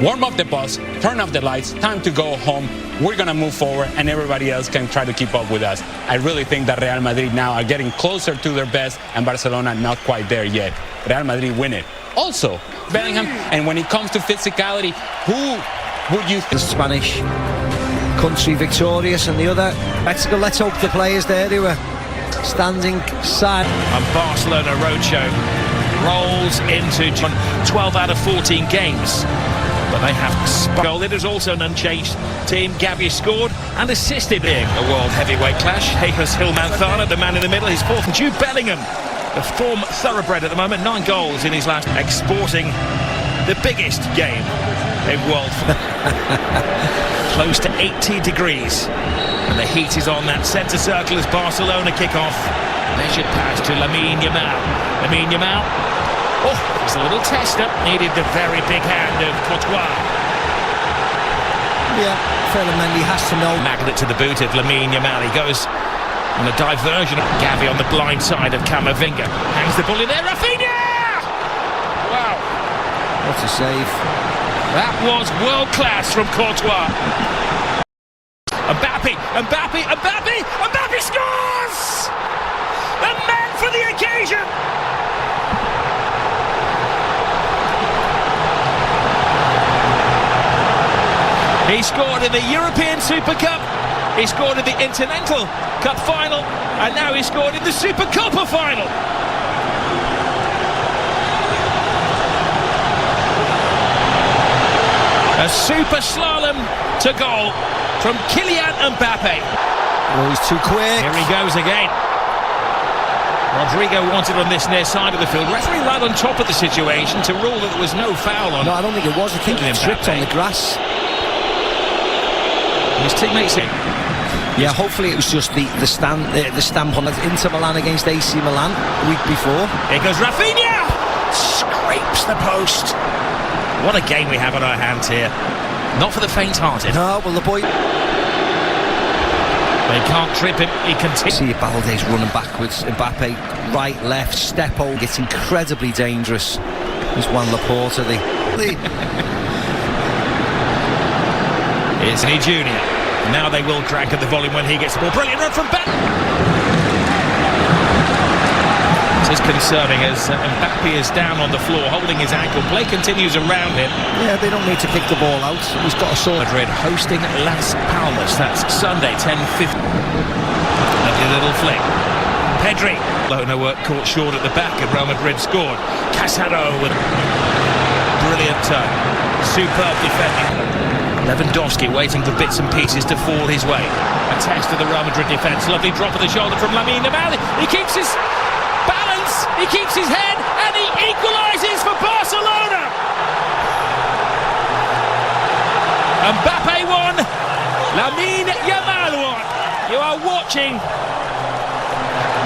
warm up the bus, turn off the lights, time to go home. We're going to move forward, and everybody else can try to keep up with us. I really think that Real Madrid now are getting closer to their best, and Barcelona not quite there yet. Real Madrid win it. Also, Bellingham, and when it comes to physicality, who would you think? The Spanish country victorious, and the other Mexico. Let's hope the players there who are standing side. And Barcelona roadshow rolls into 12 out of 14 games. But they have goal. It is also an unchanged team. Gavi scored and assisted in a world heavyweight clash. Jesus Gil Manzana, the man in the middle, his fourth. And Jude Bellingham, the form thoroughbred at the moment, 9 goals in his last, exporting the biggest game in world close to 80 degrees. And the heat is on that centre circle as Barcelona kick off. Measured pass to Lamine Yamal. Lamine Yamal. Oh, it's a little tester. Needed the very big hand of Courtois. Yeah, Mendy has to know. Magnet to the boot of Lamine Yamal. He goes on a diversion. Gavi on the blind side of Camavinga. Hangs the ball in there. Rafinha! Wow. What a save. That was world class from Courtois. Mbappe scores! The man for the occasion! He scored in the European Super Cup, he scored in the Intercontinental Cup final, and now he scored in the Super Copa final. A super slalom to goal from Kylian Mbappe. Oh, he's too quick. Here he goes again. Rodrigo wanted on this near side of the field. Referee right on top of the situation to rule that there was no foul on. No, I don't think it was. I think he tripped on the grass. His teammates in. Yeah, hopefully it was just the stamp on Inter Milan against AC Milan the week before. Here goes Rafinha! Scrapes the post. What a game we have on our hands here. Not for the faint-hearted. No, well the boy... They can't trip him, he continues. See Balde's running backwards. Mbappe, right, left, step over. It's incredibly dangerous. There's Juan Laporta, It's Anthony Jr. Now they will crank at the volume when he gets the ball. Brilliant run from back. This is concerning as Mbappe is down on the floor holding his ankle. Play continues around him. Yeah, they don't need to kick the ball out. He's got a sword. Madrid hosting Las Palmas. That's Sunday, 10:50. Lovely little flick. Pedri. Barcelona work caught short at the back and Real Madrid scored. Casado with brilliant turn. Superb defending. Lewandowski waiting for bits and pieces to fall his way. A test of the Real Madrid defence. Lovely drop of the shoulder from Lamine Yamal. He keeps his balance, he keeps his head, and he equalises for Barcelona. Mbappe won, Lamine Yamal won. You are watching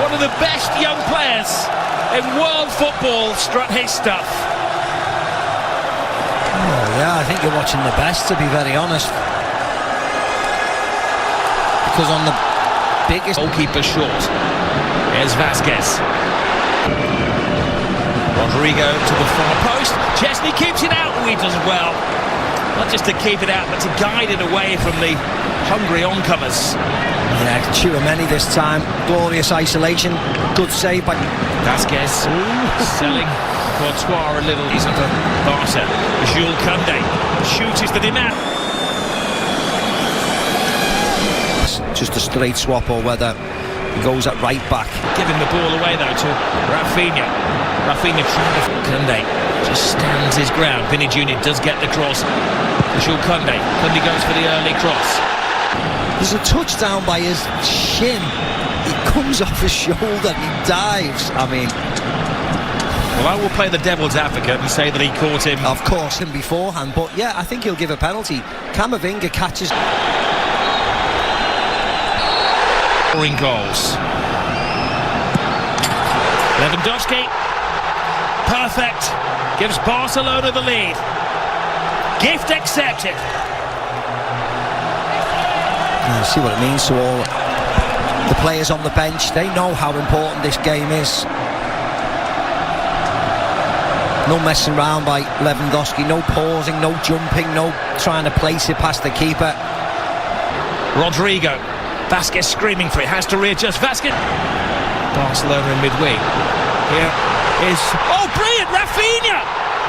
one of the best young players in world football strut his stuff. Oh, yeah, I think you're watching the best, to be very honest. Because on the biggest... Goalkeeper short. Here's Vasquez. Rodrigo to the far post. Chesney keeps it out. Oh, he does well. Not just to keep it out, but to guide it away from the hungry oncomers. Yeah, Tchouaméni this time. Glorious isolation. Good save by... Vasquez selling Courtois a little. He's up for Barca. Jules Koundé shoots the demand. Just a straight swap, or whether he goes at right back. Giving the ball away though to Rafinha. Rafinha trying to... Koundé just stands his ground. Vinny Jr. does get the cross. Jules Koundé. Koundé goes for the early cross. There's a touchdown by his shin. He comes off his shoulder, he dives. I mean... Well, I will play the devil's advocate and say that he caught him. Of course, him beforehand, but yeah, I think he'll give a penalty. Camavinga catches... Scoring goals. Lewandowski. Perfect. Gives Barcelona the lead. Gift accepted. You see what it means to all the players on the bench. They know how important this game is. No messing around by Lewandowski, no pausing, no jumping, no trying to place it past the keeper. Rodrigo. Vasquez screaming for it, has to readjust. Vasquez. Barcelona in midweek. Here is... Oh, brilliant! Rafinha!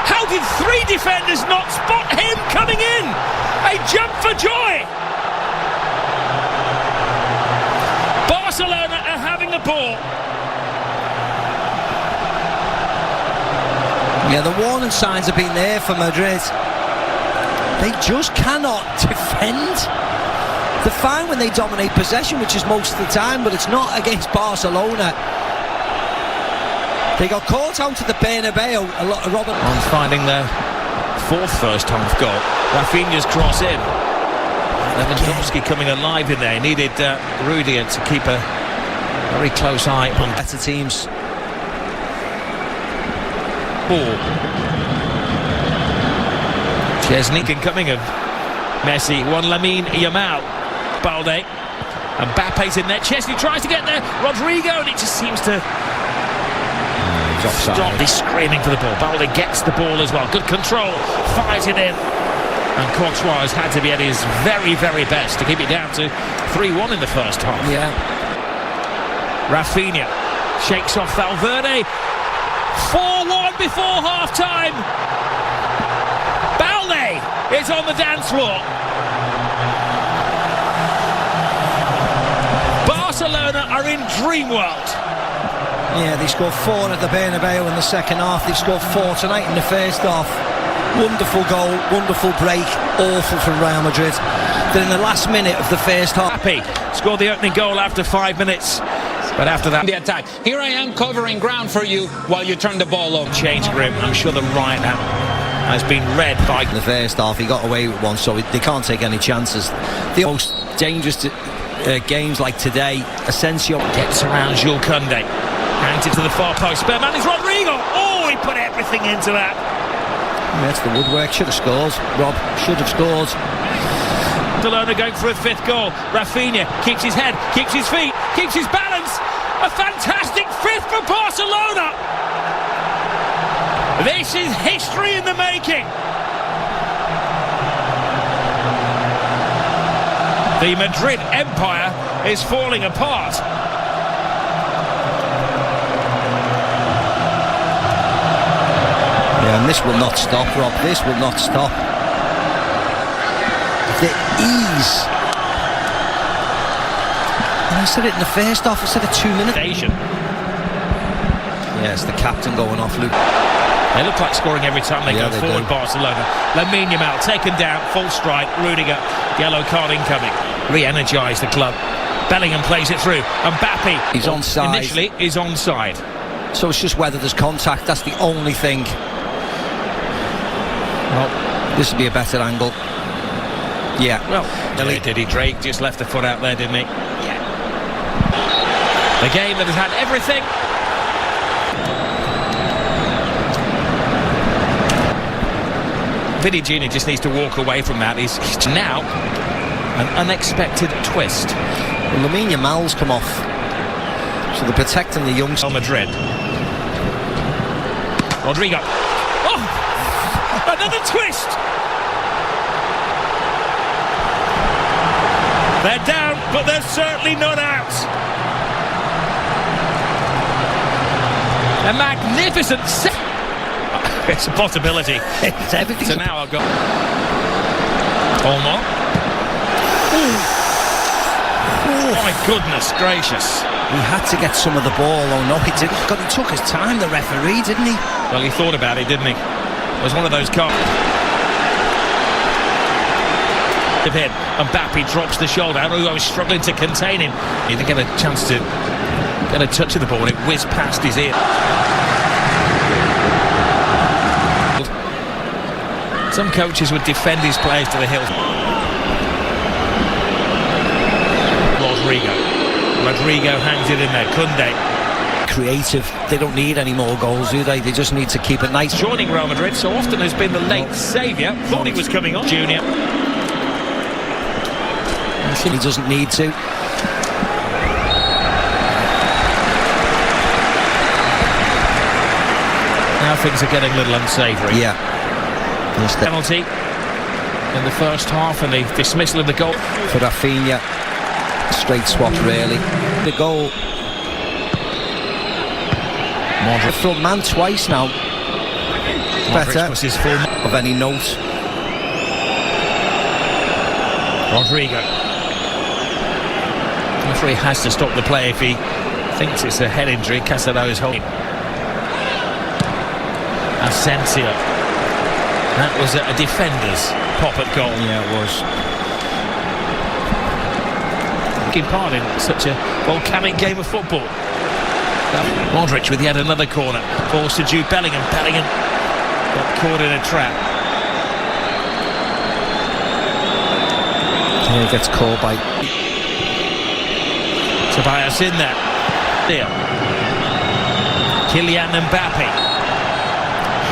How did 3 defenders not spot him coming in? A jump for joy! Barcelona are having the ball. Yeah, the warning signs have been there for Madrid. They just cannot defend. They're fine when they dominate possession, which is most of the time, but it's not against Barcelona. They got caught out at the Bernabeu. A lot of Robin on finding their 4th first-half goal. Rafinha's cross in. Lewandowski coming alive in there. He needed Rudiger to keep a very close eye on better teams. Ball. Chesney coming of Messi. One Lamine Yamal. Balde. And Mbappe's in there. Chesney tries to get there. Rodrigo, and it just seems to stop. He's screaming for the ball. Balde gets the ball as well. Good control. Fires it in. And Courtois has had to be at his very, very best to keep it down to 3-1 in the first half. Yeah. Rafinha shakes off Valverde. 4-1 before half-time. Balde is on the dance floor. Barcelona are in dream world. Yeah, they scored 4 at the Bernabeu in the second half. They scored 4 tonight in the first half. Wonderful goal, wonderful break, awful from Real Madrid. Then in the last minute of the first half, Happy scored the opening goal after 5 minutes. But after that, the attack. Here I am covering ground for you while you turn the ball over. Change grim. I'm sure the right has been read by in the first half. He got away with one, so they can't take any chances. The most dangerous games like today, Asensio gets around Jules Koundé, hangs it to the far post. Spare man is Rodrigo. Oh, he put everything into that. That's the woodwork. Should have scored. Rob should have scored. Barcelona going for a 5th goal. Rafinha keeps his head, keeps his feet, keeps his balance. A fantastic 5th for Barcelona. This is history in the making. The Madrid empire is falling apart. Yeah, and this will not stop, Rob. This will not stop. The ease. And I said it in the first half. I said a 2-minute. Yes, the captain going off, Luke. They look like scoring every time they go forward, do. Barcelona. Lamine Yamal taken down, full strike. Rudiger, yellow card incoming. Re-energise the club. Bellingham plays it through. And Mbappe, he's onside. Initially, is onside. So it's just whether there's contact. That's the only thing. Well, this would be a better angle. Yeah. Well, did he? Drake just left the foot out there, didn't he? Yeah. The game that has had everything. Vini Jr. just needs to walk away from that. He's now an unexpected twist. Well, Lamine Yamal's come off, so they're protecting the youngster. Madrid. Rodrigo. Oh, another twist. They're down, but they're certainly not out. A magnificent set. It's a possibility. It's everything. So now I've got Olmo. Oh my goodness gracious. He had to get some of the ball. Oh no, he didn't. God, he took his time, the referee, didn't he? Well, he thought about it, didn't he? It was one of those cards. Him. Mbappe drops the shoulder. I was struggling to contain him. He didn't get a chance to get a touch of the ball and it whizzed past his ear. Some coaches would defend his players to the hilt. Rodrigo hangs it in there. Koundé. Creative. They don't need any more goals, do they? They just need to keep it nice. Joining Real Madrid so often has been the late saviour. Thought he was coming on. Junior. He doesn't need to. Now Now things are getting a little unsavoury. Yeah. Penalty in the first half, and the dismissal of the goal. For Rafinha, straight swap really. The goal. Modric. Front man twice now. Modric Better was his full of any note. Rodrigo. The referee has to stop the play if he thinks it's a head injury. Casado is holding. Asensio. That was a defender's pop at goal. Yeah, it was. Taking part in such a volcanic game of football. Modric with yet another corner. Falls to Jude Bellingham. Bellingham got caught in a trap. He gets caught by Tobias in there. Kylian Mbappe.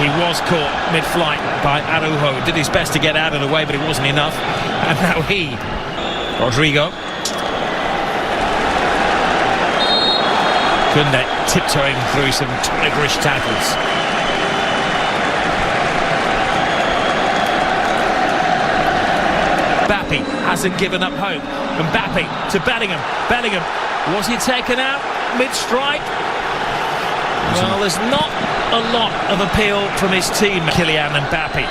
He was caught mid-flight by Araujo. Did his best to get out of the way, but it wasn't enough. And now Rodrigo. Kunde tiptoeing through some tigerish tackles. Mbappe hasn't given up hope. Mbappe to Bellingham. Bellingham, was he taken out mid-strike? Well, there's not a lot of appeal from his team. Kylian Mbappe.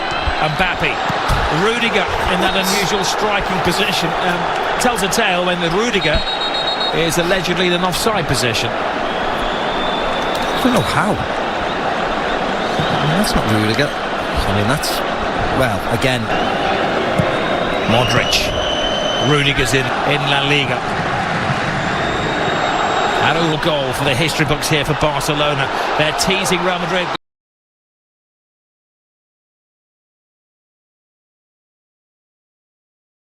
Rudiger in that unusual striking position. Tells a tale when the Rudiger is allegedly in an offside position. I don't know how. I mean, that's not Rudiger. I mean, that's, well, again. Modric. Rudiger's in La Liga. Araujo goal for the history books here for Barcelona. They're teasing Real Madrid.